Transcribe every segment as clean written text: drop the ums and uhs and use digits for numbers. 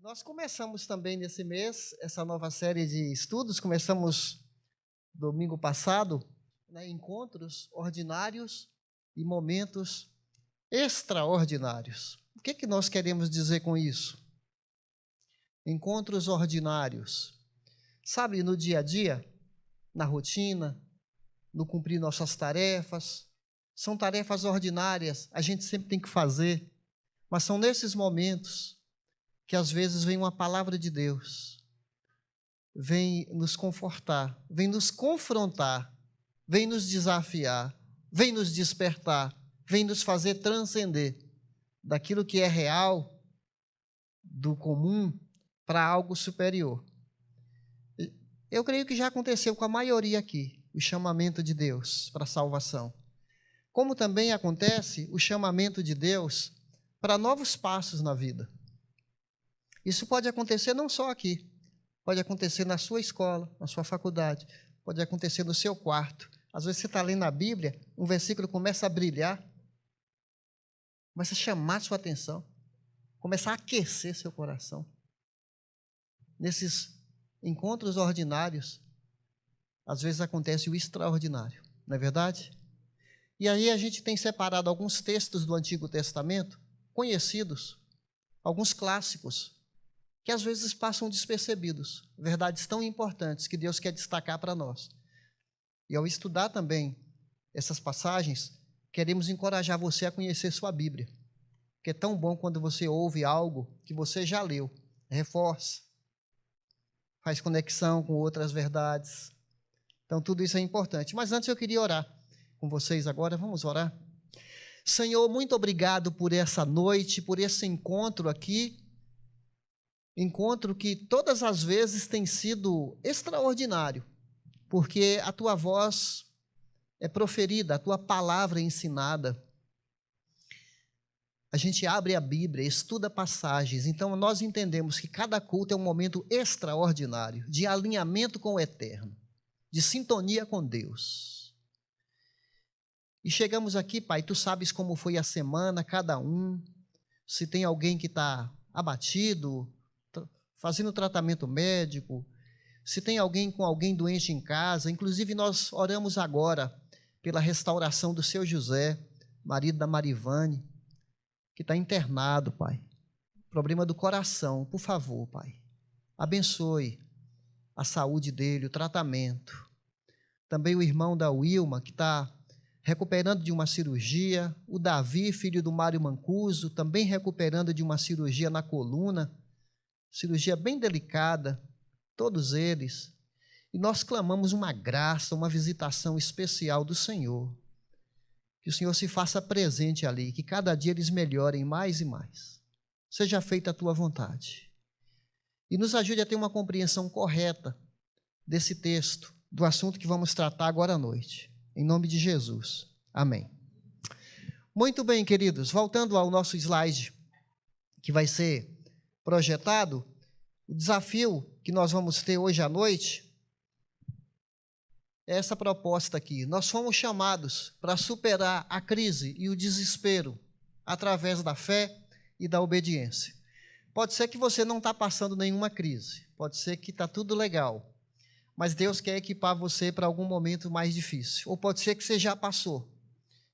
Nós começamos também nesse mês essa nova série de estudos. Começamos domingo passado, encontros ordinários e momentos extraordinários. O que nós queremos dizer com isso? Encontros ordinários. Sabe, no dia a dia, na rotina, no cumprir nossas tarefas, são tarefas ordinárias, a gente sempre tem que fazer, mas são nesses momentos que às vezes vem uma palavra de Deus, vem nos confortar, vem nos confrontar, vem nos desafiar, vem nos despertar, vem nos fazer transcender daquilo que é real, do comum, para algo superior. Eu creio que já aconteceu com a maioria aqui, o chamamento de Deus para a salvação. Como também acontece o chamamento de Deus para novos passos na vida. Isso pode acontecer não só aqui, pode acontecer na sua escola, na sua faculdade, pode acontecer no seu quarto. Às vezes você está lendo a Bíblia, um versículo começa a brilhar, começa a chamar a sua atenção, começa a aquecer seu coração. Nesses encontros ordinários, às vezes acontece o extraordinário, não é verdade? E aí a gente tem separado alguns textos do Antigo Testamento, conhecidos, alguns clássicos, que às vezes passam despercebidos, verdades tão importantes que Deus quer destacar para nós. E ao estudar também essas passagens, queremos encorajar você a conhecer sua Bíblia, porque é tão bom quando você ouve algo que você já leu, reforça, faz conexão com outras verdades. Então tudo isso é importante. Mas antes eu queria orar com vocês agora, vamos orar? Senhor, muito obrigado por essa noite, por esse encontro aqui, encontro que todas as vezes tem sido extraordinário, porque a tua voz é proferida, a tua palavra é ensinada. A gente abre a Bíblia, estuda passagens, então nós entendemos que cada culto é um momento extraordinário, de alinhamento com o eterno, de sintonia com Deus. E chegamos aqui, Pai, tu sabes como foi a semana, cada um, se tem alguém que está abatido, fazendo tratamento médico, se tem alguém com alguém doente em casa. Inclusive nós oramos agora pela restauração do seu José, marido da Marivane, que está internado, Pai. Problema do coração, por favor, Pai. Abençoe a saúde dele, o tratamento. Também o irmão da Wilma, que está recuperando de uma cirurgia. O Davi, filho do Mário Mancuso, também recuperando de uma cirurgia na coluna. Cirurgia bem delicada, todos eles. E nós clamamos uma graça, uma visitação especial do Senhor. Que o Senhor se faça presente ali, que cada dia eles melhorem mais e mais. Seja feita a tua vontade. E nos ajude a ter uma compreensão correta desse texto, do assunto que vamos tratar agora à noite. Em nome de Jesus. Amém. Muito bem, queridos, voltando ao nosso slide, que vai ser projetado, o desafio que nós vamos ter hoje à noite é essa proposta aqui. Nós fomos chamados para superar a crise e o desespero através da fé e da obediência. Pode ser que você não está passando nenhuma crise, pode ser que está tudo legal, mas Deus quer equipar você para algum momento mais difícil. Ou pode ser que você já passou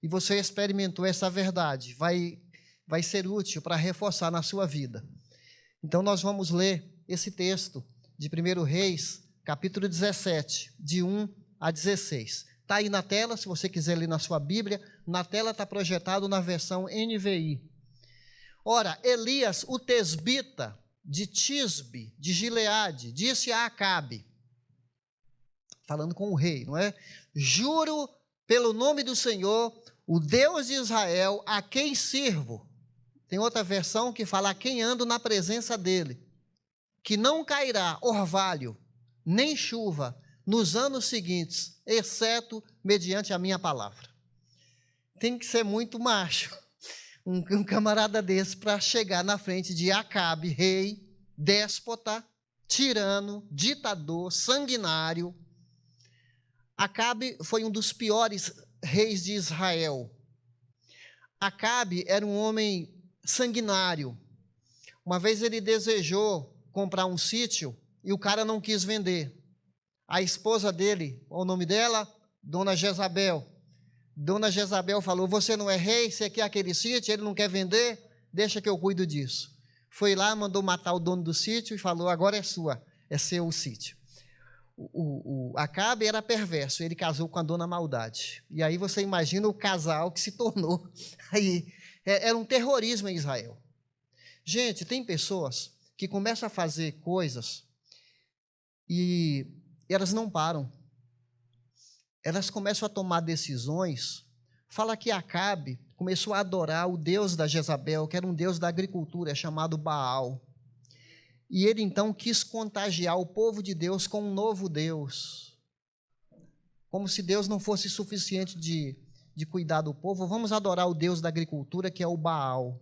e você experimentou essa verdade, vai ser útil para reforçar na sua vida. Então nós vamos ler esse texto de 1 Reis, capítulo 17, de 1 a 16. Está aí na tela, se você quiser ler na sua Bíblia. Na tela está projetado na versão NVI. Ora, Elias, o tesbita de Tisbe, de Gileade, disse a Acabe, falando com o rei, não é? Juro pelo nome do Senhor, o Deus de Israel, a quem sirvo. Tem outra versão que fala a quem ando na presença dele, que não cairá orvalho, nem chuva, nos anos seguintes, exceto mediante a minha palavra. Tem que ser muito macho, um camarada desse, para chegar na frente de Acabe, rei, déspota, tirano, ditador, sanguinário. Acabe foi um dos piores reis de Israel. Acabe era um homem sanguinário, Uma vez ele desejou comprar um sítio e o cara não quis vender. A esposa dele, qual o nome dela? Dona Jezabel. Dona Jezabel falou: você não é rei, você quer aquele sítio, ele não quer vender, deixa que eu cuido disso. Foi lá, mandou matar o dono do sítio e falou: agora é sua, é seu o sítio. O Acabe era perverso, ele casou com a dona Maldade. E aí você imagina o casal que se tornou. Aí, era um terrorismo em Israel. Gente, tem pessoas que começam a fazer coisas e elas não param. Elas começam a tomar decisões. Fala que Acabe começou a adorar o deus da Jezabel, que era um deus da agricultura, chamado Baal. E ele então quis contagiar o povo de Deus com um novo Deus. Como se Deus não fosse suficiente de cuidar do povo, vamos adorar o deus da agricultura, que é o Baal.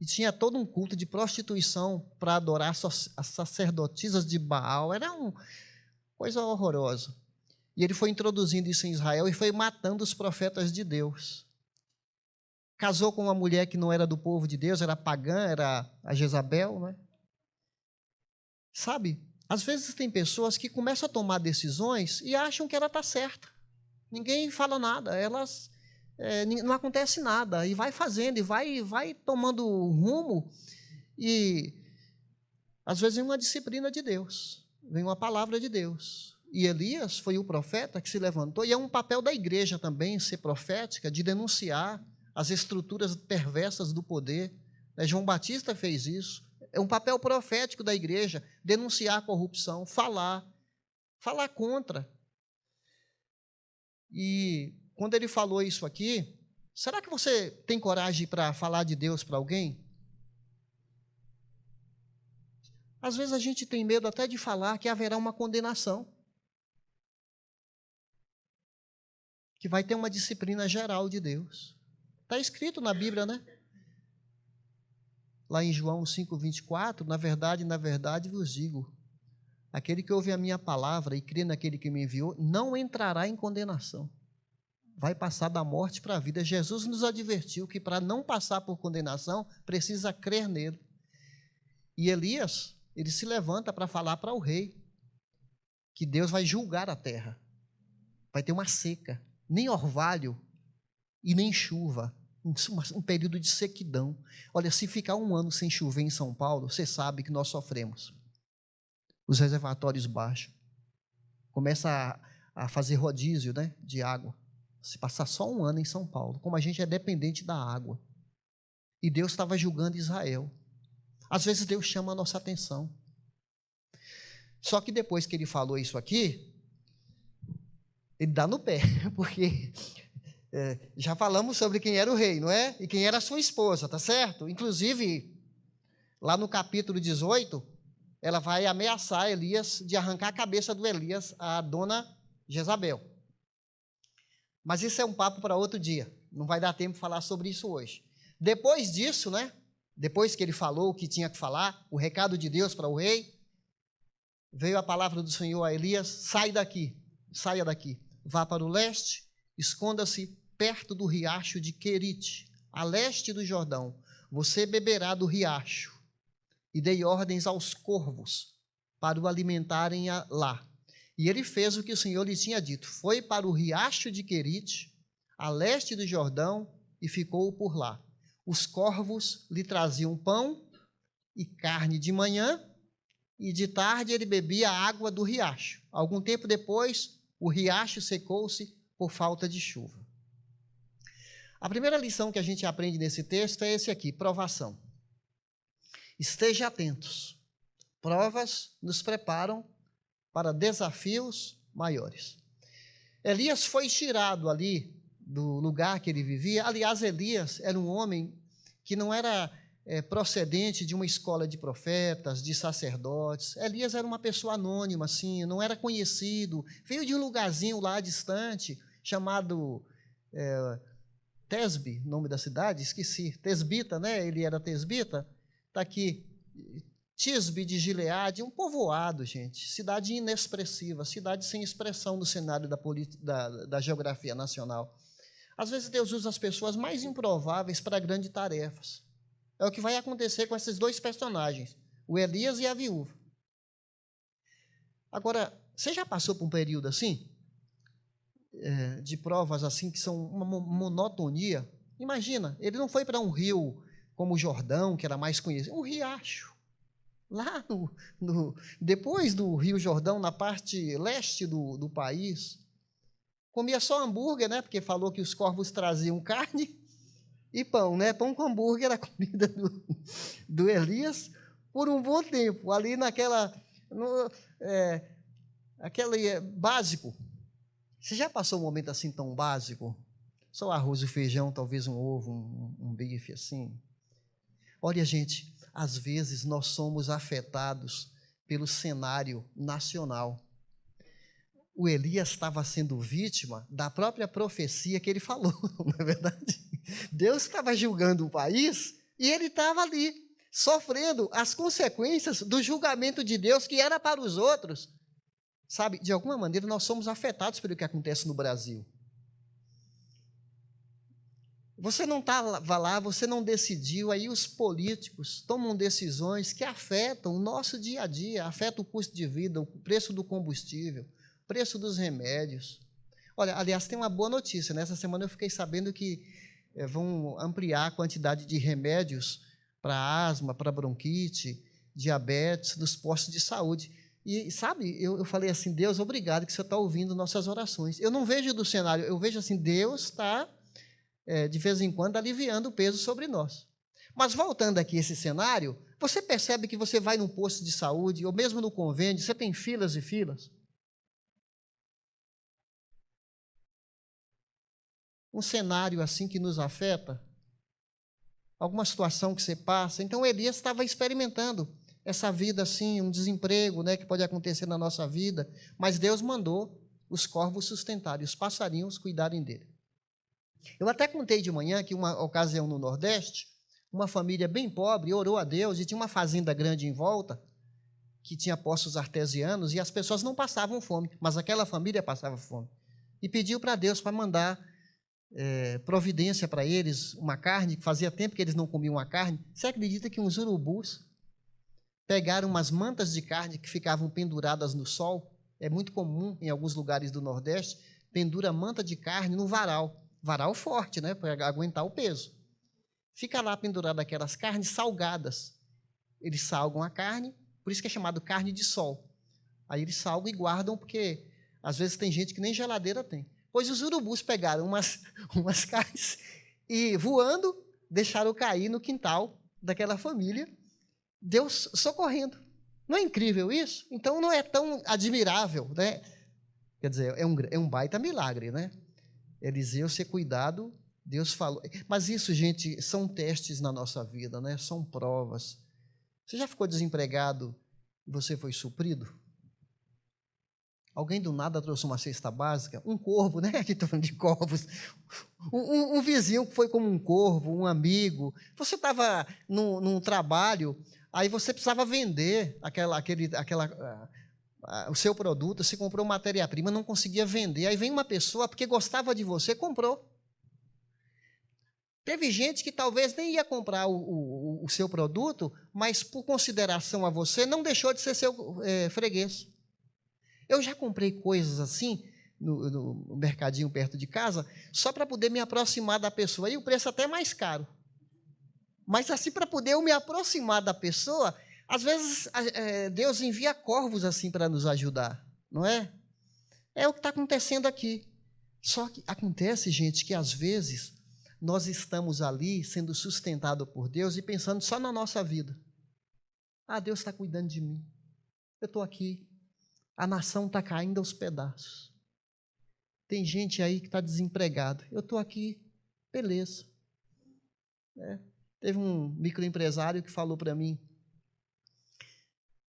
E tinha todo um culto de prostituição para adorar as sacerdotisas de Baal. Era uma coisa horrorosa. E ele foi introduzindo isso em Israel e foi matando os profetas de Deus. Casou com uma mulher que não era do povo de Deus, era pagã, era a Jezabel, né? Sabe, às vezes tem pessoas que começam a tomar decisões e acham que ela está certa. Ninguém fala nada, elas não acontece nada, e vai fazendo, e vai tomando rumo, e às vezes vem uma disciplina de Deus, vem uma palavra de Deus. E Elias foi o profeta que se levantou, e é um papel da igreja também ser profética, de denunciar as estruturas perversas do poder. João Batista fez isso. É um papel profético da igreja, denunciar a corrupção, falar contra. E quando ele falou isso aqui, será que você tem coragem para falar de Deus para alguém? Às vezes a gente tem medo até de falar que haverá uma condenação, que vai ter uma disciplina geral de Deus. Está escrito na Bíblia, né? Lá em João 5,24, na verdade vos digo, aquele que ouve a minha palavra e crê naquele que me enviou, não entrará em condenação. Vai passar da morte para a vida. Jesus nos advertiu que para não passar por condenação, precisa crer nele. E Elias, ele se levanta para falar para o rei que Deus vai julgar a terra. Vai ter uma seca, nem orvalho e nem chuva. Um período de sequidão. Olha, se ficar um ano sem chover em São Paulo, você sabe que nós sofremos. Os reservatórios baixam. Começa a fazer rodízio, né, de água. Se passar só um ano em São Paulo, como a gente é dependente da água. E Deus estava julgando Israel. Às vezes Deus chama a nossa atenção. Só que depois que ele falou isso aqui, ele dá no pé, porque... já falamos sobre quem era o rei, não é? E quem era a sua esposa, tá certo? Inclusive, lá no capítulo 18, ela vai ameaçar Elias de arrancar a cabeça do Elias, a dona Jezabel. Mas isso é um papo para outro dia. Não vai dar tempo de falar sobre isso hoje. Depois disso, né? Depois que ele falou o que tinha que falar, o recado de Deus para o rei, veio a palavra do Senhor a Elias: saia daqui, vá para o leste, esconda-se perto do riacho de Querite, a leste do Jordão. Você beberá do riacho. E dei ordens aos corvos para o alimentarem lá. E ele fez o que o Senhor lhe tinha dito. Foi para o riacho de Querite, a leste do Jordão, e ficou por lá. Os corvos lhe traziam pão e carne de manhã, e de tarde ele bebia a água do riacho. Algum tempo depois, o riacho secou-se por falta de chuva. A primeira lição que a gente aprende nesse texto é esse aqui: provação. Esteja atentos. Provas nos preparam para desafios maiores. Elias foi tirado ali do lugar que ele vivia. Aliás, Elias era um homem que não era procedente de uma escola de profetas, de sacerdotes. Elias era uma pessoa anônima, assim, não era conhecido. Veio de um lugarzinho lá distante, chamado Tesbe, nome da cidade, esqueci. Tesbita, né? Ele era tesbita. Está aqui, Tisbe de Gileade, um povoado, gente. Cidade inexpressiva, cidade sem expressão no cenário da geografia nacional. Às vezes Deus usa as pessoas mais improváveis para grandes tarefas. É o que vai acontecer com esses dois personagens, o Elias e a viúva. Agora, você já passou por um período assim, de provas assim, que são uma monotonia? Imagina, ele não foi para um rio como o Jordão, que era mais conhecido, um riacho. Lá depois do Rio Jordão, na parte leste do país, comia só hambúrguer, né? Porque falou que os corvos traziam carne e pão, né? Pão com hambúrguer era a comida do Elias por um bom tempo, ali aquele básico. Você já passou um momento assim tão básico? Só arroz e feijão, talvez um ovo, um bife assim. Olha, gente, às vezes nós somos afetados pelo cenário nacional. O Elias estava sendo vítima da própria profecia que ele falou, não é verdade? Deus estava julgando o país e ele estava ali, sofrendo as consequências do julgamento de Deus que era para os outros. Sabe, de alguma maneira nós somos afetados pelo que acontece no Brasil. Você não estava lá, você não decidiu, aí os políticos tomam decisões que afetam o nosso dia a dia, afetam o custo de vida, o preço do combustível, o preço dos remédios. Olha, aliás, tem uma boa notícia, nessa semana eu fiquei sabendo que vão ampliar a quantidade de remédios para asma, para bronquite, diabetes, dos postos de saúde. E sabe, eu falei assim, Deus, obrigado que você está ouvindo nossas orações. Eu não vejo do cenário, eu vejo assim, Deus está... de vez em quando, aliviando o peso sobre nós. Mas voltando aqui a esse cenário, você percebe que você vai num posto de saúde, ou mesmo no convênio, você tem filas e filas? Um cenário assim que nos afeta? Alguma situação que você passa? Então, Elias estava experimentando essa vida assim, um desemprego, né, que pode acontecer na nossa vida, mas Deus mandou os corvos sustentarem, os passarinhos cuidarem dele. Eu até contei de manhã que uma ocasião no Nordeste, uma família bem pobre orou a Deus e tinha uma fazenda grande em volta, que tinha poços artesianos, e as pessoas não passavam fome, mas aquela família passava fome. E pediu para Deus para mandar providência para eles, uma carne, que fazia tempo que eles não comiam a carne. Você acredita que uns urubus pegaram umas mantas de carne que ficavam penduradas no sol? É muito comum em alguns lugares do Nordeste, pendura manta de carne no varal. Varal forte, né, para aguentar o peso. Fica lá pendurado aquelas carnes salgadas. Eles salgam a carne, por isso que é chamado carne de sol. Aí eles salgam e guardam, porque às vezes tem gente que nem geladeira tem. Pois os urubus pegaram umas carnes e, voando, deixaram cair no quintal daquela família, Deus socorrendo. Não é incrível isso? Então não é tão admirável, né? Quer dizer, é um baita milagre, né? Eliseu ser cuidado, Deus falou. Mas isso, gente, são testes na nossa vida, né? São provas. Você já ficou desempregado e você foi suprido? Alguém do nada trouxe uma cesta básica? Um corvo, né? Aqui estou falando de corvos. Um vizinho que foi como um corvo, um amigo. Você estava num trabalho, aí você precisava vender o seu produto, você comprou matéria-prima, não conseguia vender. Aí vem uma pessoa, porque gostava de você, comprou. Teve gente que talvez nem ia comprar o seu produto, mas por consideração a você, não deixou de ser seu freguês. Eu já comprei coisas assim, no mercadinho perto de casa, só para poder me aproximar da pessoa. E o preço até mais caro. Mas assim, para poder eu me aproximar da pessoa, às vezes Deus envia corvos assim para nos ajudar, não é? É o que está acontecendo aqui. Só que acontece, gente, que às vezes nós estamos ali sendo sustentados por Deus e pensando só na nossa vida. Ah, Deus está cuidando de mim. Eu estou aqui. A nação está caindo aos pedaços. Tem gente aí que está desempregado. Eu estou aqui, beleza. Teve um microempresário que falou para mim,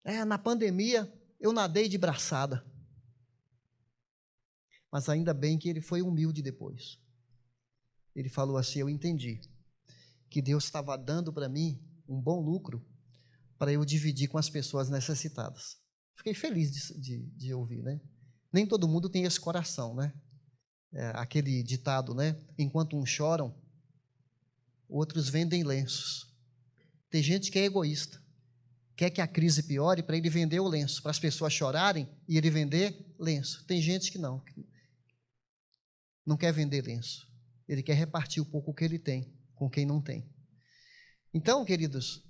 na pandemia eu nadei de braçada. Mas ainda bem que ele foi humilde depois. Ele falou assim, eu entendi que Deus estava dando para mim um bom lucro para eu dividir com as pessoas necessitadas. Fiquei feliz de ouvir, né? Nem todo mundo tem esse coração, né? Aquele ditado, né? Enquanto uns choram, outros vendem lenços. Tem gente que é egoísta, quer que a crise piore para ele vender o lenço, para as pessoas chorarem e ele vender lenço. Tem gente que não quer vender lenço. Ele quer repartir o pouco que ele tem com quem não tem. Então, queridos,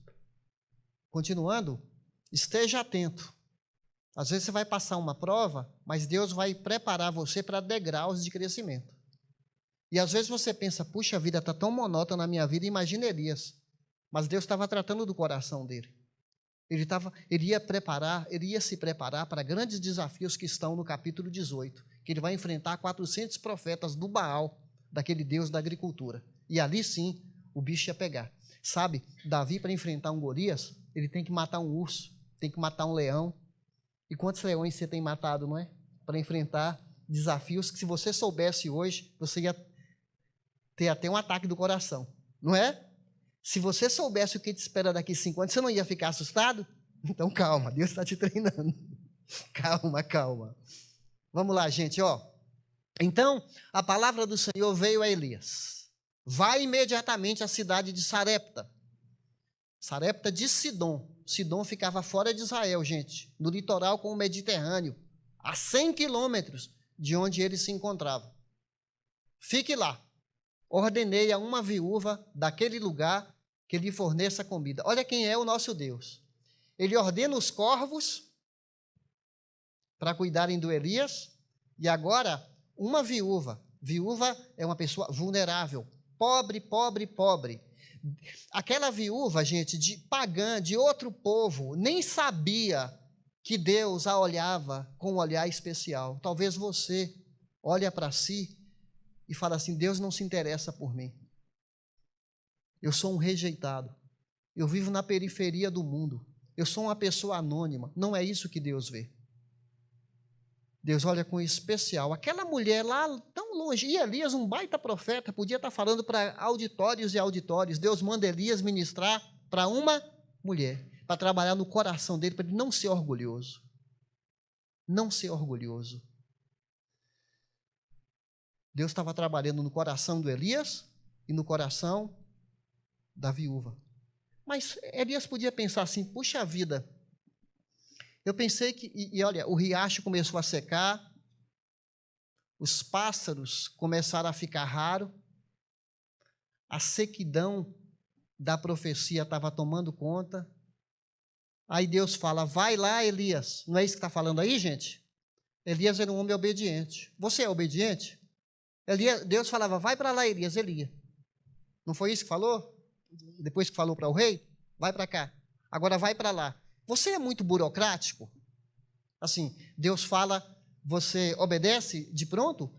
continuando, esteja atento. Às vezes você vai passar uma prova, mas Deus vai preparar você para degraus de crescimento. E às vezes você pensa, puxa, a vida está tão monótona na minha vida, imagina Elias. Mas Deus estava tratando do coração dele. Ele ia se preparar para grandes desafios que estão no capítulo 18, que ele vai enfrentar 400 profetas do Baal, daquele Deus da agricultura. E ali sim, o bicho ia pegar. Sabe, Davi, para enfrentar um Golias, ele tem que matar um urso, tem que matar um leão. E quantos leões você tem matado, não é? Para enfrentar desafios que, se você soubesse hoje, você ia ter até um ataque do coração, não é? Se você soubesse o que te espera daqui 5 anos, você não ia ficar assustado? Então calma, Deus está te treinando. Calma, calma. Vamos lá, gente, ó. Então, a palavra do Senhor veio a Elias. Vai imediatamente à cidade de Sarepta. Sarepta de Sidom. Sidom ficava fora de Israel, gente, no litoral com o Mediterrâneo, a 100 quilômetros de onde ele se encontrava. Fique lá. Ordenei a uma viúva daquele lugar que lhe forneça comida. Olha quem é o nosso Deus. Ele ordena os corvos para cuidarem do Elias, e agora uma viúva. Viúva é uma pessoa vulnerável, pobre, pobre, pobre. Aquela viúva, gente, de pagã, de outro povo, nem sabia que Deus a olhava com um olhar especial. Talvez você olha para si e fala assim, Deus não se interessa por mim. Eu sou um rejeitado. Eu vivo na periferia do mundo. Eu sou uma pessoa anônima. Não é isso que Deus vê. Deus olha com especial. Aquela mulher lá tão longe, e Elias, um baita profeta, podia estar falando para auditórios e auditórios. Deus manda Elias ministrar para uma mulher, para trabalhar no coração dele, para ele não ser orgulhoso. Não ser orgulhoso. Deus estava trabalhando no coração do Elias e no coração da viúva. Mas Elias podia pensar assim, puxa vida, eu pensei que, e olha, o riacho começou a secar, os pássaros começaram a ficar raros, a sequidão da profecia estava tomando conta. Aí Deus fala, vai lá, Elias. Não é isso que está falando aí, gente? Elias era um homem obediente. Você é obediente? Deus falava, vai para lá, Elias, Elias. Não foi isso que falou? Depois que falou para o rei, vai para cá. Agora vai para lá. Você é muito burocrático? Assim, Deus fala, você obedece de pronto?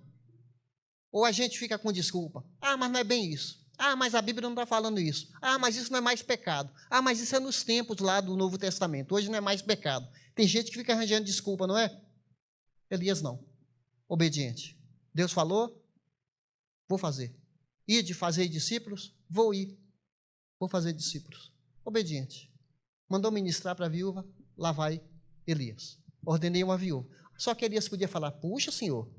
Ou a gente fica com desculpa? Ah, mas não é bem isso. Ah, mas a Bíblia não está falando isso. Ah, mas isso não é mais pecado. Ah, mas isso é nos tempos lá do Novo Testamento. Hoje não é mais pecado. Tem gente que fica arranjando desculpa, não é? Elias não. Obediente. Deus falou, vou fazer. Ide fazer discípulos? Vou ir. Vou fazer discípulos. Obediente. Mandou ministrar para a viúva, lá vai Elias. Ordenei uma viúva. Só que Elias podia falar, puxa, Senhor,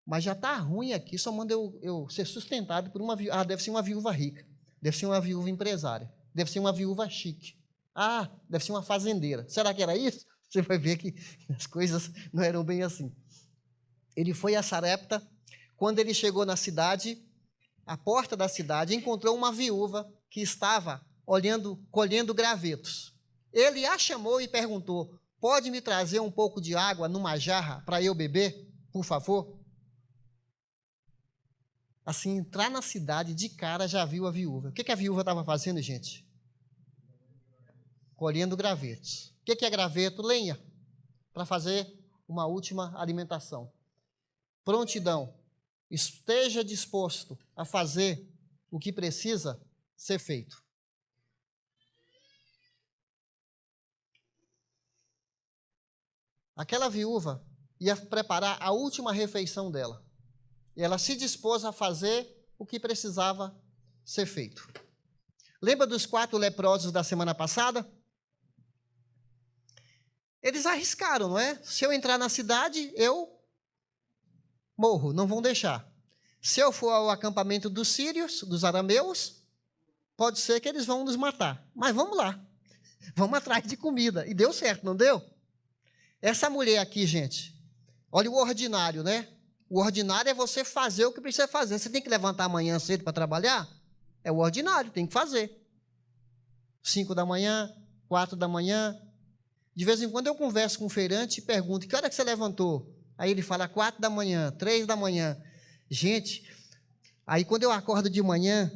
mas já está ruim aqui, só manda eu ser sustentado por uma viúva. Ah, deve ser uma viúva rica, deve ser uma viúva empresária, deve ser uma viúva chique. Ah, deve ser uma fazendeira. Será que era isso? Você vai ver que as coisas não eram bem assim. Ele foi a Sarepta. Quando ele chegou na cidade, à porta da cidade, encontrou uma viúva que estava colhendo gravetos. Ele a chamou e perguntou, pode me trazer um pouco de água numa jarra para eu beber, por favor? Assim, entrar na cidade, de cara já viu a viúva. O que a viúva estava fazendo, gente? Colhendo gravetos. O que é graveto? Lenha, para fazer uma última alimentação. Prontidão. Esteja disposto a fazer o que precisa ser feito. Aquela viúva ia preparar a última refeição dela. E ela se dispôs a fazer o que precisava ser feito. Lembra dos 4 leprosos da semana passada? Eles arriscaram, não é? Se eu entrar na cidade, eu morro, não vão deixar. Se eu for ao acampamento dos sírios, dos arameus, pode ser que eles vão nos matar, mas vamos lá. Vamos atrás de comida. E deu certo, não deu? Essa mulher aqui, gente, olha o ordinário, né? O ordinário é você fazer o que precisa fazer. Você tem que levantar amanhã cedo para trabalhar? É o ordinário, tem que fazer. 5 da manhã, 4 da manhã. De vez em quando eu converso com um feirante e pergunto, que hora que você levantou? Aí ele fala 4 da manhã, 3 da manhã. Gente, aí quando eu acordo de manhã,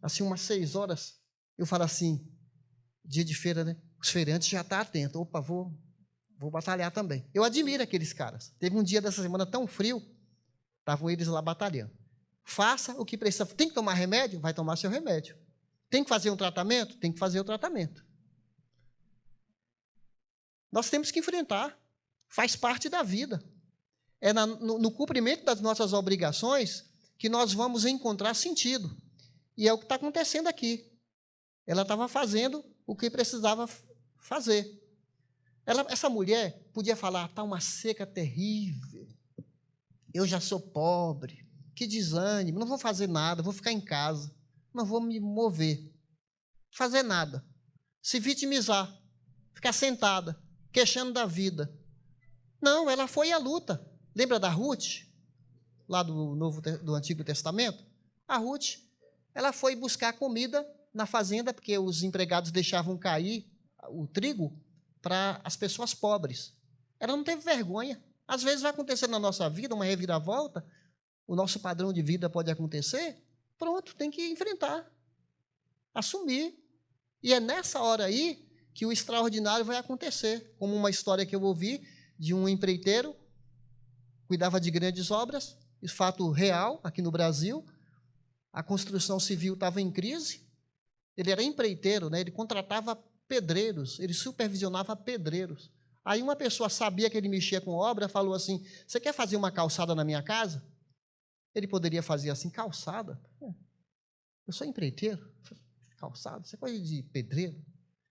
assim umas 6 horas, eu falo assim, dia de feira, né? Os feirantes já estão atentos. Opa, vou batalhar também. Eu admiro aqueles caras. Teve um dia dessa semana tão frio, estavam eles lá batalhando. Faça o que precisa. Tem que tomar remédio? Vai tomar seu remédio. Tem que fazer um tratamento? Tem que fazer o tratamento. Nós temos que enfrentar. Faz parte da vida. É no cumprimento das nossas obrigações que nós vamos encontrar sentido. E é o que está acontecendo aqui. Ela estava fazendo o que precisava fazer. Essa mulher podia falar, está uma seca terrível, eu já sou pobre, que desânimo, não vou fazer nada, vou ficar em casa, não vou me mover, fazer nada, se vitimizar, ficar sentada, queixando da vida. Não, ela foi à luta. Lembra da Ruth, lá do Antigo Testamento? A Ruth, ela foi buscar comida na fazenda, porque os empregados deixavam cair o trigo para as pessoas pobres. Ela não teve vergonha. Às vezes vai acontecer na nossa vida uma reviravolta, o nosso padrão de vida pode acontecer, pronto, tem que enfrentar, assumir. E é nessa hora aí que o extraordinário vai acontecer, como uma história que eu ouvi de um empreiteiro, cuidava de grandes obras, fato real aqui no Brasil, a construção civil estava em crise, ele era empreiteiro, né? Ele contratava pedreiros, ele supervisionava pedreiros. Aí uma pessoa sabia que ele mexia com obra, falou assim, você quer fazer uma calçada na minha casa? Ele poderia fazer assim, calçada? Eu sou empreiteiro, calçada, você é coisa de pedreiro?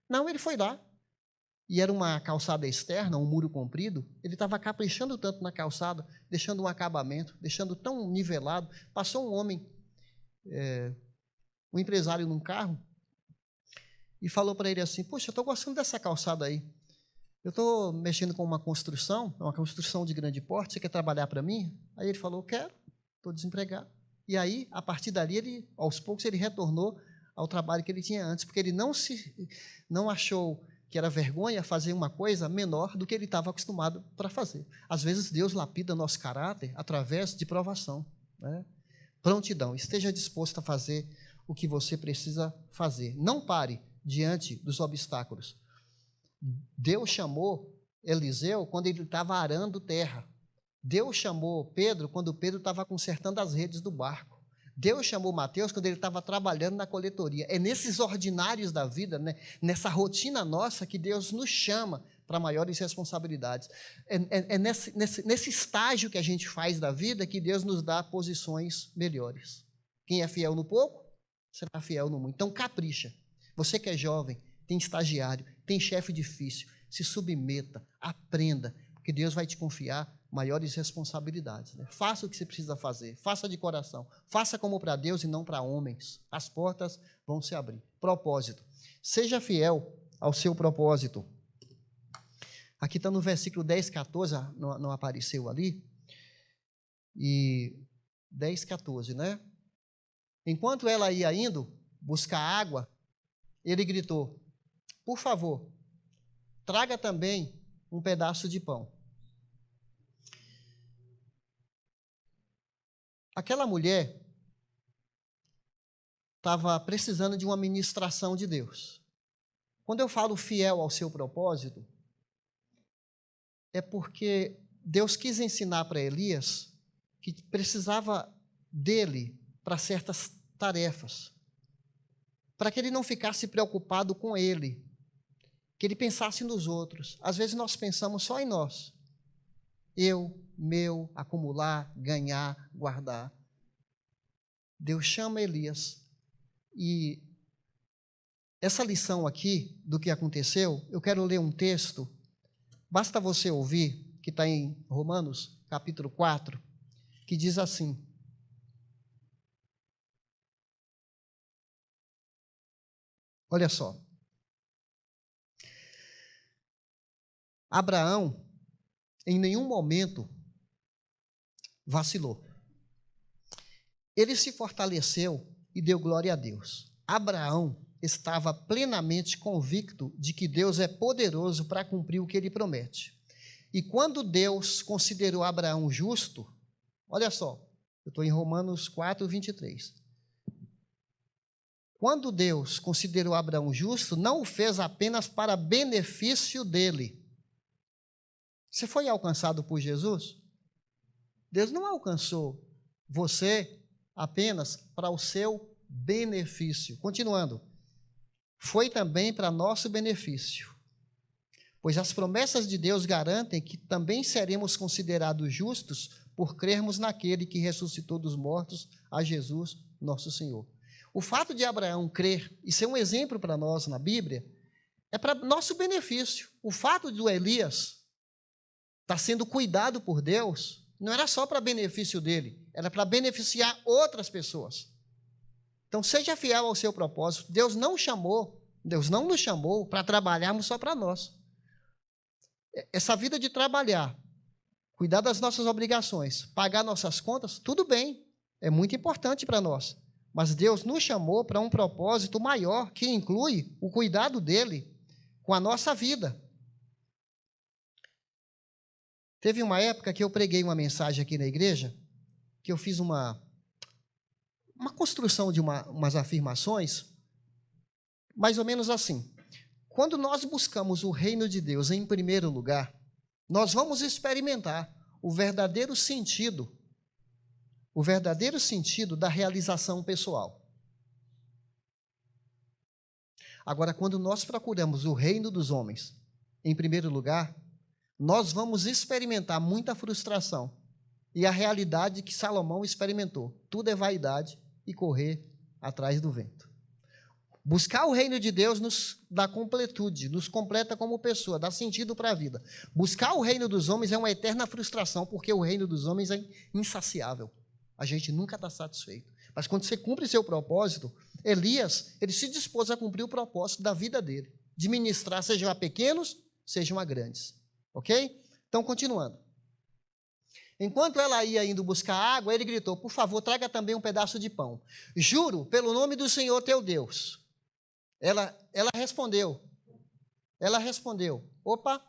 Não, ele foi lá, e era uma calçada externa, um muro comprido, ele estava caprichando tanto na calçada, deixando um acabamento, deixando tão nivelado. Passou um homem, um empresário num carro, e falou para ele assim, poxa, eu estou gostando dessa calçada aí. Eu estou mexendo com uma construção de grande porte, você quer trabalhar para mim? Aí ele falou, quero, estou desempregado. E aí, a partir dali, aos poucos, ele retornou ao trabalho que ele tinha antes, porque ele não achou que era vergonha fazer uma coisa menor do que ele estava acostumado para fazer. Às vezes, Deus lapida nosso caráter através de provação, né? Prontidão, esteja disposto a fazer o que você precisa fazer. Não pare diante dos obstáculos. Deus chamou Eliseu quando ele estava arando terra. Deus chamou Pedro quando Pedro estava consertando as redes do barco. Deus chamou Mateus quando ele estava trabalhando na coletoria. É nesses ordinários da vida, né, nessa rotina nossa, que Deus nos chama para maiores responsabilidades. É nesse estágio que a gente faz da vida que Deus nos dá posições melhores. Quem é fiel no pouco, será fiel no muito. Então, capricha. Você que é jovem, tem estagiário, tem chefe difícil, se submeta, aprenda, porque Deus vai te confiar maiores responsabilidades, né? Faça o que você precisa fazer, faça de coração, faça como para Deus e não para homens. As portas vão se abrir. Propósito. Seja fiel ao seu propósito. Aqui está no versículo 10, 14, não apareceu ali. E 10, 14, né? Enquanto ela ia indo buscar água, ele gritou, por favor, traga também um pedaço de pão. Aquela mulher estava precisando de uma ministração de Deus. Quando eu falo fiel ao seu propósito, é porque Deus quis ensinar para Elias que precisava dele para certas tarefas, para que ele não ficasse preocupado com ele, que ele pensasse nos outros. Às vezes nós pensamos só em nós. Eu, meu, acumular, ganhar, guardar. Deus chama Elias. E essa lição aqui do que aconteceu, eu quero ler um texto. Basta você ouvir, que está em Romanos, capítulo 4, que diz assim. Olha só. Abraão, em nenhum momento, vacilou. Ele se fortaleceu e deu glória a Deus. Abraão estava plenamente convicto de que Deus é poderoso para cumprir o que ele promete. E quando Deus considerou Abraão justo, olha só, eu estou em Romanos 4, 23. Quando Deus considerou Abraão justo, não o fez apenas para benefício dele. Você foi alcançado por Jesus? Deus não alcançou você apenas para o seu benefício. Continuando. Foi também para nosso benefício, pois as promessas de Deus garantem que também seremos considerados justos por crermos naquele que ressuscitou dos mortos, a Jesus, nosso Senhor. O fato de Abraão crer e ser um exemplo para nós na Bíblia é para nosso benefício. O fato do Elias estar sendo cuidado por Deus não era só para benefício dele, era para beneficiar outras pessoas. Então, seja fiel ao seu propósito. Deus não nos chamou para trabalharmos só para nós. Essa vida de trabalhar, cuidar das nossas obrigações, pagar nossas contas, tudo bem, é muito importante para nós. Mas Deus nos chamou para um propósito maior, que inclui o cuidado dele com a nossa vida. Teve uma época que eu preguei uma mensagem aqui na igreja, que eu fiz uma construção de umas afirmações, mais ou menos assim. Quando nós buscamos o reino de Deus em primeiro lugar, nós vamos experimentar o verdadeiro sentido da realização pessoal. Agora, quando nós procuramos o reino dos homens em primeiro lugar, nós vamos experimentar muita frustração e a realidade que Salomão experimentou. Tudo é vaidade e correr atrás do vento. Buscar o reino de Deus nos dá completude, nos completa como pessoa, dá sentido para a vida. Buscar o reino dos homens é uma eterna frustração, porque o reino dos homens é insaciável. A gente nunca está satisfeito. Mas quando você cumpre seu propósito, Elias, ele se dispôs a cumprir o propósito da vida dele, de ministrar, sejam a pequenos, sejam a grandes. Ok? Então, continuando. Enquanto ela ia indo buscar água, ele gritou, por favor, traga também um pedaço de pão. Juro, pelo nome do Senhor teu Deus. Ela respondeu, opa,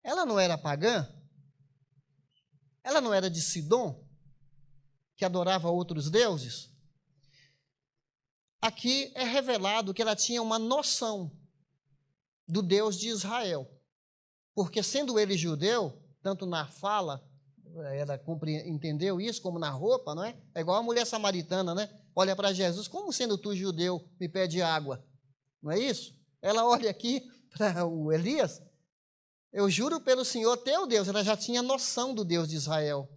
ela não era pagã? Ela não era de Sidom, que adorava outros deuses? Aqui é revelado que ela tinha uma noção do Deus de Israel, porque sendo ele judeu, tanto na fala, ela entendeu isso, como na roupa, não é? É igual a mulher samaritana, né? Olha para Jesus, como sendo tu judeu, me pede água? Não é isso? Ela olha aqui para o Elias, eu juro pelo Senhor teu Deus, ela já tinha noção do Deus de Israel.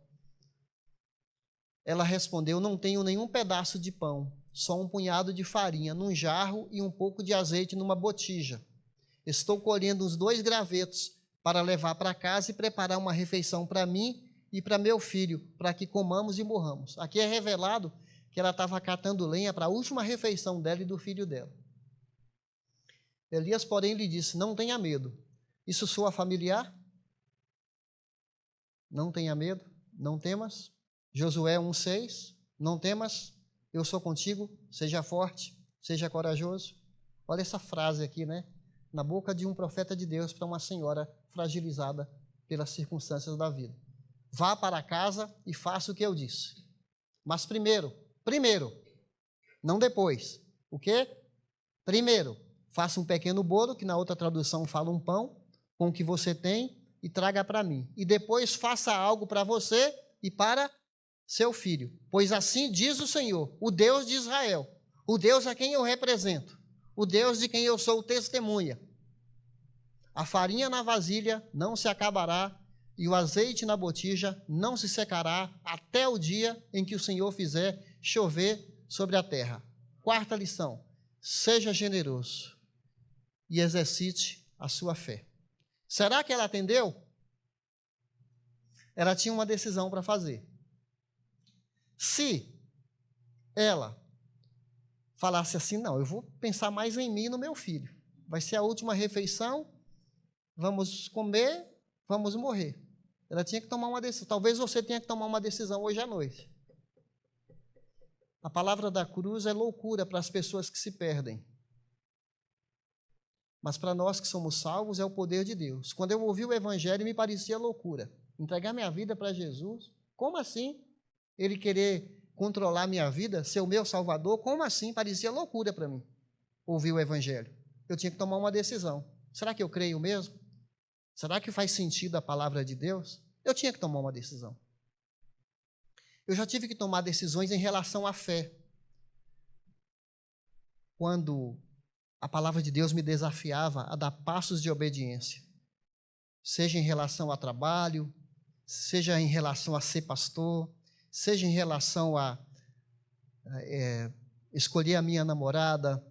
Ela respondeu, não tenho nenhum pedaço de pão, só um punhado de farinha num jarro e um pouco de azeite numa botija. Estou colhendo uns 2 gravetos para levar para casa e preparar uma refeição para mim e para meu filho, para que comamos e morramos. Aqui é revelado que ela estava catando lenha para a última refeição dela e do filho dela. Elias, porém, lhe disse, não tenha medo. Isso soa familiar? Não tenha medo, não temas. Josué 1,6, não temas, eu sou contigo, seja forte, seja corajoso. Olha essa frase aqui, né? Na boca de um profeta de Deus para uma senhora fragilizada pelas circunstâncias da vida. Vá para casa e faça o que eu disse. Mas primeiro, não depois. O quê? Primeiro, faça um pequeno bolo, que na outra tradução fala um pão, com o que você tem, e traga para mim. E depois faça algo para você e para seu filho. Pois assim diz o Senhor, o Deus de Israel, o Deus a quem eu represento, o Deus de quem eu sou testemunha. A farinha na vasilha não se acabará e o azeite na botija não se secará até o dia em que o Senhor fizer chover sobre a terra. 4ª lição, seja generoso e exercite a sua fé. Será que ela atendeu? Ela tinha uma decisão para fazer. Se ela falasse assim, não, eu vou pensar mais em mim e no meu filho. Vai ser a última refeição, vamos comer, vamos morrer. Ela tinha que tomar uma decisão. Talvez você tenha que tomar uma decisão hoje à noite. A palavra da cruz é loucura para as pessoas que se perdem. Mas para nós que somos salvos é o poder de Deus. Quando eu ouvi o evangelho, me parecia loucura. Entregar minha vida para Jesus? Como assim? Ele querer controlar minha vida, ser o meu salvador? Como assim? Parecia loucura para mim ouvir o evangelho. Eu tinha que tomar uma decisão. Será que eu creio mesmo? Será que faz sentido a palavra de Deus? Eu tinha que tomar uma decisão. Eu já tive que tomar decisões em relação à fé. Quando a palavra de Deus me desafiava a dar passos de obediência, seja em relação a trabalho, seja em relação a ser pastor, seja em relação a escolher a minha namorada,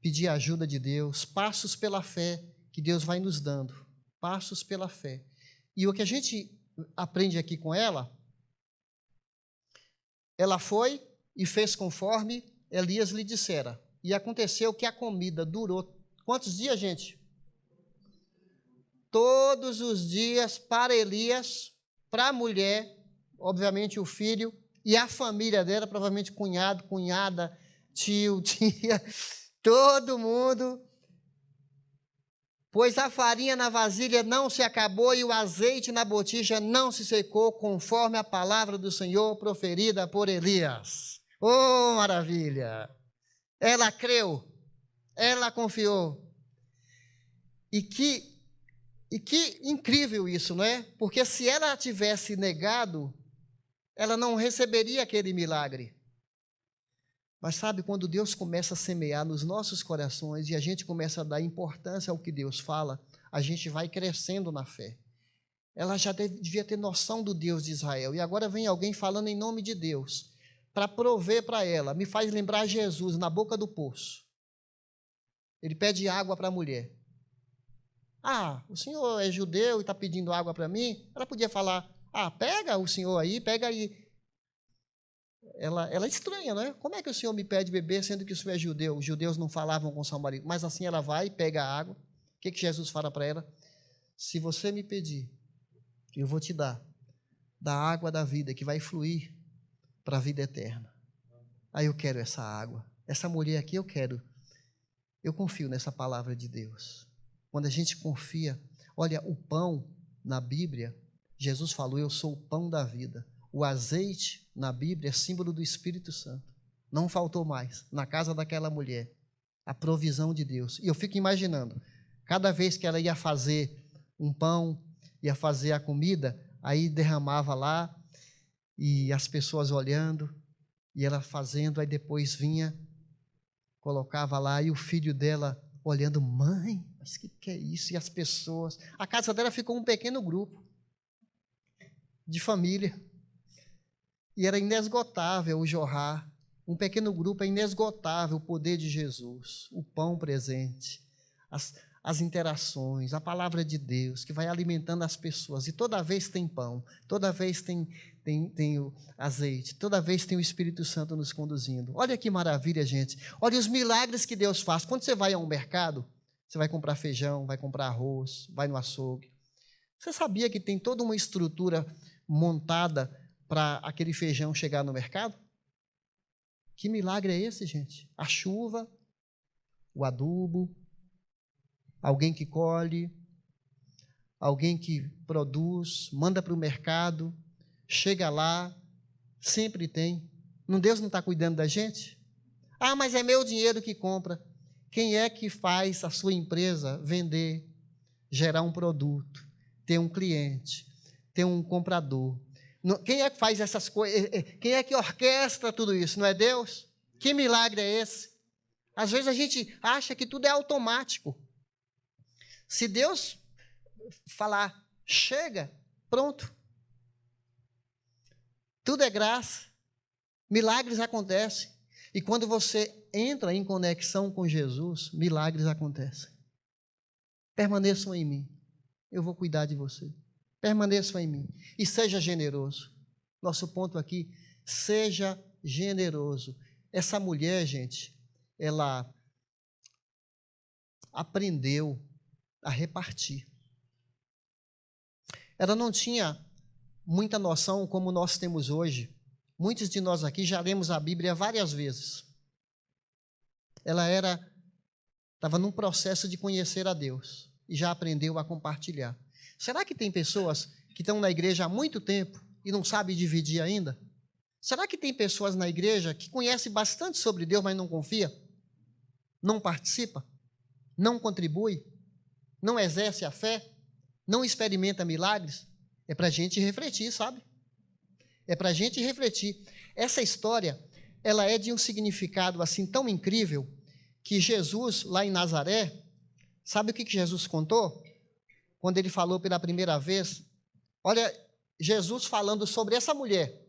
pedir a ajuda de Deus, passos pela fé que Deus vai nos dando, passos pela fé. E o que a gente aprende aqui com ela foi e fez conforme Elias lhe dissera. E aconteceu que a comida durou quantos dias, gente? Todos os dias para Elias, para a mulher, obviamente o filho, e a família dela, provavelmente cunhado, cunhada, tio, tia, todo mundo. Pois a farinha na vasilha não se acabou e o azeite na botija não se secou, conforme a palavra do Senhor proferida por Elias. Oh, maravilha! Ela creu, ela confiou. E que incrível isso, não é? Porque se ela tivesse negado, ela não receberia aquele milagre. Mas sabe, quando Deus começa a semear nos nossos corações e a gente começa a dar importância ao que Deus fala, a gente vai crescendo na fé. Ela já devia ter noção do Deus de Israel. E agora vem alguém falando em nome de Deus, para prover para ela. Me faz lembrar Jesus na boca do poço. Ele pede água para a mulher. Ah, o senhor é judeu e está pedindo água para mim? Ela podia falar, pega o senhor aí, pega aí. Ela é estranha, né? Como é que o senhor me pede beber, sendo que o senhor é judeu? Os judeus não falavam com o samaritano. Mas assim ela vai, pega a água. O que Jesus fala para ela? Se você me pedir, eu vou te dar da água da vida, que vai fluir para a vida eterna. Aí eu quero essa água. Essa mulher aqui eu quero. Eu confio nessa palavra de Deus. Quando a gente confia, olha, o pão na Bíblia, Jesus falou, eu sou o pão da vida. O azeite na Bíblia é símbolo do Espírito Santo. Não faltou mais na casa daquela mulher a provisão de Deus. E eu fico imaginando, cada vez que ela ia fazer um pão, ia fazer a comida, aí derramava lá e as pessoas olhando e ela fazendo, aí depois vinha, colocava lá e o filho dela olhando, mãe, mas o que é isso? E as pessoas, a casa dela ficou um pequeno grupo de família. E era inesgotável o jorrar. Um pequeno grupo é inesgotável o poder de Jesus, o pão presente, as interações, a palavra de Deus que vai alimentando as pessoas. E toda vez tem pão, toda vez tem o azeite, toda vez tem o Espírito Santo nos conduzindo. Olha que maravilha, gente. Olha os milagres que Deus faz. Quando você vai a um mercado, você vai comprar feijão, vai comprar arroz, vai no açougue. Você sabia que tem toda uma estrutura montada para aquele feijão chegar no mercado? Que milagre é esse, gente? A chuva, o adubo, alguém que colhe, alguém que produz, manda para o mercado, chega lá, sempre tem. Deus não está cuidando da gente? Mas é meu dinheiro que compra. Quem é que faz a sua empresa vender, gerar um produto, ter um cliente, ter um comprador? Quem é que faz essas coisas? Quem é que orquestra tudo isso? Não é Deus? Que milagre é esse? Às vezes a gente acha que tudo é automático. Se Deus falar, chega, pronto. Tudo é graça. Milagres acontecem. E quando você entra em conexão com Jesus, milagres acontecem. Permaneçam em mim. Eu vou cuidar de você. Permaneçam em mim. E seja generoso. Nosso ponto aqui, seja generoso. Essa mulher, gente, ela aprendeu a repartir. Ela não tinha muita noção como nós temos hoje. Muitos de nós aqui já lemos a Bíblia várias vezes. Ela estava num processo de conhecer a Deus e já aprendeu a compartilhar. Será que tem pessoas que estão na igreja há muito tempo e não sabem dividir ainda? Será que tem pessoas na igreja que conhecem bastante sobre Deus, mas não confia? Não participa? Não contribui? Não exerce a fé? Não experimenta milagres? É para a gente refletir, sabe? É para a gente refletir. Essa história, ela é de um significado assim tão incrível, que Jesus, lá em Nazaré, sabe o que Jesus contou? Quando ele falou pela primeira vez, olha, Jesus falando sobre essa mulher,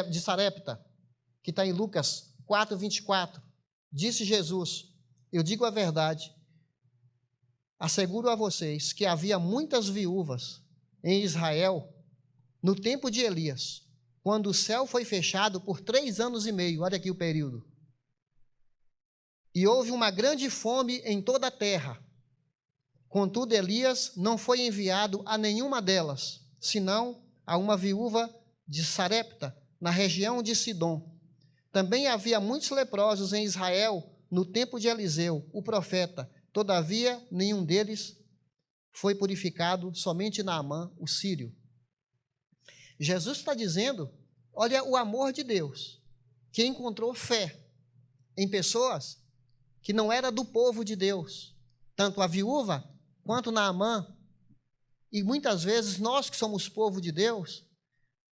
de Sarepta, que está em Lucas 4:24, disse Jesus: eu digo a verdade, asseguro a vocês que havia muitas viúvas em Israel no tempo de Elias, quando o céu foi fechado por 3 anos e meio, olha aqui o período, e houve uma grande fome em toda a terra. Contudo, Elias não foi enviado a nenhuma delas, senão a uma viúva de Sarepta, na região de Sidom. Também havia muitos leprosos em Israel no tempo de Eliseu, o profeta. Todavia, nenhum deles foi purificado, somente Naamã, o sírio. Jesus está dizendo, olha o amor de Deus, que encontrou fé em pessoas que não eram do povo de Deus, tanto a viúva quanto Naamã. E muitas vezes nós que somos povo de Deus,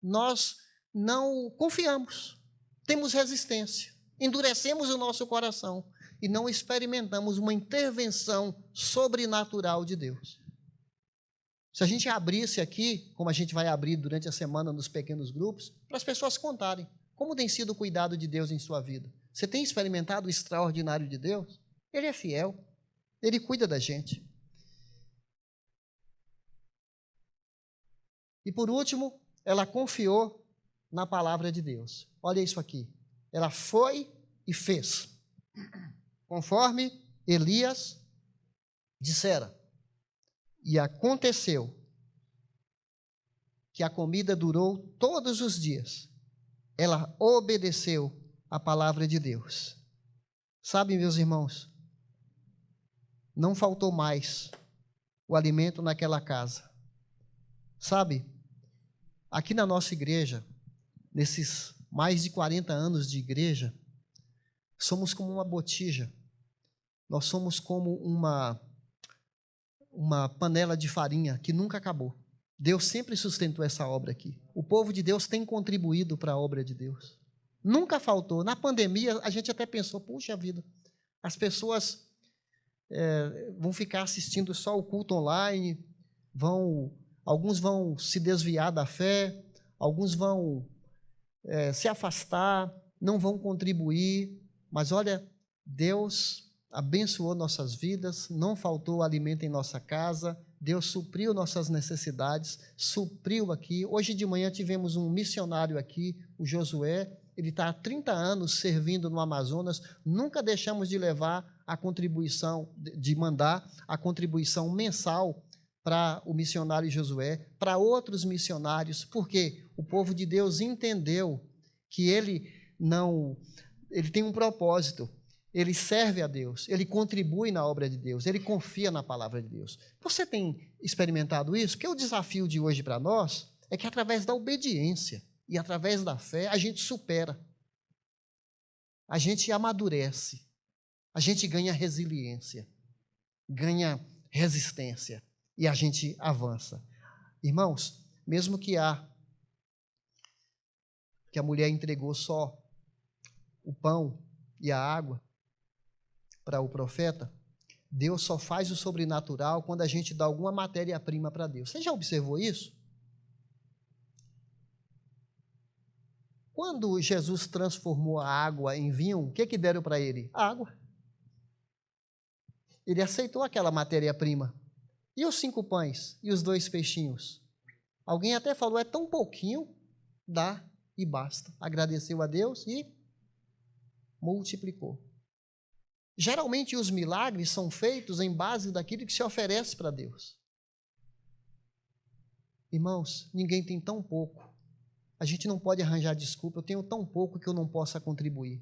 nós não confiamos, temos resistência, endurecemos o nosso coração e não experimentamos uma intervenção sobrenatural de Deus. Se a gente abrisse aqui, como a gente vai abrir durante a semana nos pequenos grupos, para as pessoas contarem como tem sido o cuidado de Deus em sua vida. Você tem experimentado o extraordinário de Deus? Ele é fiel, Ele cuida da gente. E por último, ela confiou na palavra de Deus. Olha isso aqui. Ela foi e fez, conforme Elias dissera. E aconteceu que a comida durou todos os dias. Ela obedeceu a palavra de Deus. Sabe, meus irmãos, não faltou mais o alimento naquela casa. Sabe, aqui na nossa igreja, nesses mais de 40 anos de igreja, somos como uma botija. Nós somos como uma panela de farinha que nunca acabou. Deus sempre sustentou essa obra aqui. O povo de Deus tem contribuído para a obra de Deus. Nunca faltou. Na pandemia, a gente até pensou, puxa vida, as pessoas vão ficar assistindo só o culto online, alguns vão se desviar da fé, alguns vão se afastar, não vão contribuir, mas olha, Deus abençoou nossas vidas, não faltou alimento em nossa casa, Deus supriu nossas necessidades, supriu aqui. Hoje de manhã tivemos um missionário aqui, o Josué, ele está há 30 anos servindo no Amazonas, nunca deixamos de levar a contribuição, de mandar a contribuição mensal para o missionário Josué, para outros missionários, porque o povo de Deus entendeu que ele tem um propósito, ele serve a Deus, ele contribui na obra de Deus, ele confia na palavra de Deus. Você tem experimentado isso? Porque o desafio de hoje para nós é que através da obediência e através da fé a gente supera, a gente amadurece, a gente ganha resiliência, ganha resistência e a gente avança. Irmãos, mesmo que a mulher entregou só o pão e a água para o profeta, Deus só faz o sobrenatural quando a gente dá alguma matéria-prima para Deus. Você já observou isso? Quando Jesus transformou a água em vinho, o que deram para ele? Água. Ele aceitou aquela matéria-prima. E os 5 pães? E os 2 peixinhos? Alguém até falou, é tão pouquinho, dá e basta. Agradeceu a Deus e multiplicou. Geralmente os milagres são feitos em base daquilo que se oferece para Deus. Irmãos, ninguém tem tão pouco. A gente não pode arranjar desculpa, eu tenho tão pouco que eu não possa contribuir.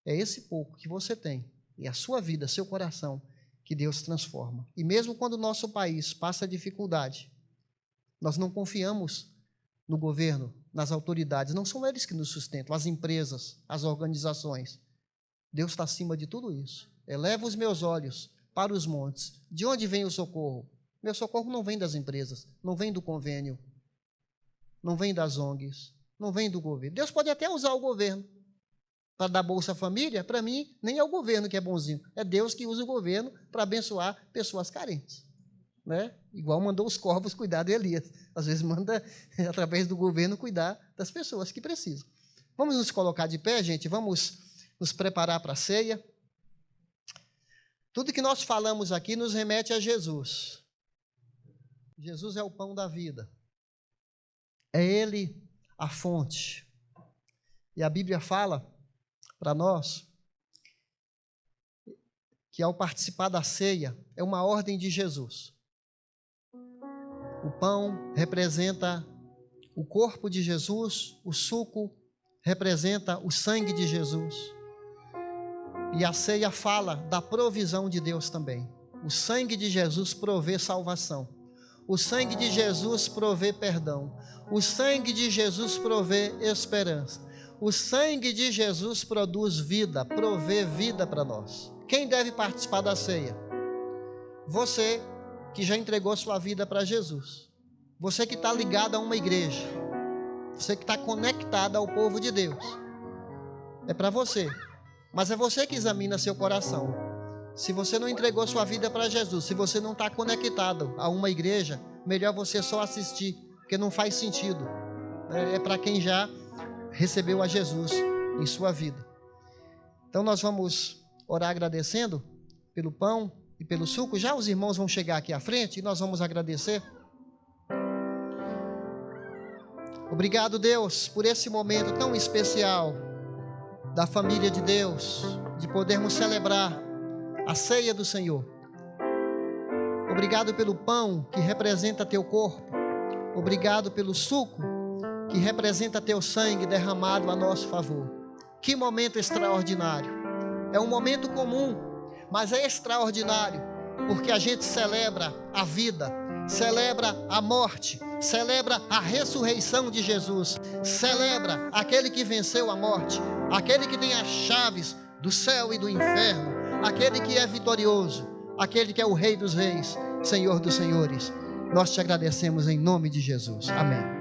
É esse pouco que você tem, e a sua vida, seu coração, que Deus transforma. E mesmo quando o nosso país passa dificuldade, nós não confiamos no governo, nas autoridades, não são eles que nos sustentam, as empresas, as organizações. Deus está acima de tudo isso. Eleva os meus olhos para os montes. De onde vem o socorro? Meu socorro não vem das empresas, não vem do convênio, não vem das ONGs, não vem do governo. Deus pode até usar o governo para dar Bolsa Família. Para mim, nem é o governo que é bonzinho, é Deus que usa o governo para abençoar pessoas carentes. Né? Igual mandou os corvos cuidar de Elias. Às vezes manda, através do governo, cuidar das pessoas que precisam. Vamos nos colocar de pé, gente? Vamos nos preparar para a ceia. Tudo que nós falamos aqui nos remete a Jesus. Jesus é o pão da vida. É Ele a fonte. E a Bíblia fala para nós que ao participar da ceia é uma ordem de Jesus. O pão representa o corpo de Jesus, o suco representa o sangue de Jesus. E a ceia fala da provisão de Deus também. O sangue de Jesus provê salvação. O sangue de Jesus provê perdão. O sangue de Jesus provê esperança. O sangue de Jesus produz vida, provê vida para nós. Quem deve participar da ceia? Você que já entregou sua vida para Jesus. Você que está ligado a uma igreja. Você que está conectado ao povo de Deus. É para você. Mas é você que examina seu coração. Se você não entregou sua vida para Jesus, se você não está conectado a uma igreja, melhor você só assistir, porque não faz sentido. É para quem já recebeu a Jesus em sua vida. Então nós vamos orar agradecendo pelo pão e pelo suco. Já os irmãos vão chegar aqui à frente e nós vamos agradecer. Obrigado, Deus, por esse momento tão especial da família de Deus, de podermos celebrar a ceia do Senhor. Obrigado pelo pão que representa teu corpo. Obrigado pelo suco que representa teu sangue derramado a nosso favor. Que momento extraordinário. É um momento comum, mas é extraordinário, porque a gente celebra a vida, celebra a morte, celebra a ressurreição de Jesus, celebra aquele que venceu a morte, aquele que tem as chaves do céu e do inferno, aquele que é vitorioso, aquele que é o Rei dos Reis, Senhor dos Senhores. Nós te agradecemos em nome de Jesus. Amém.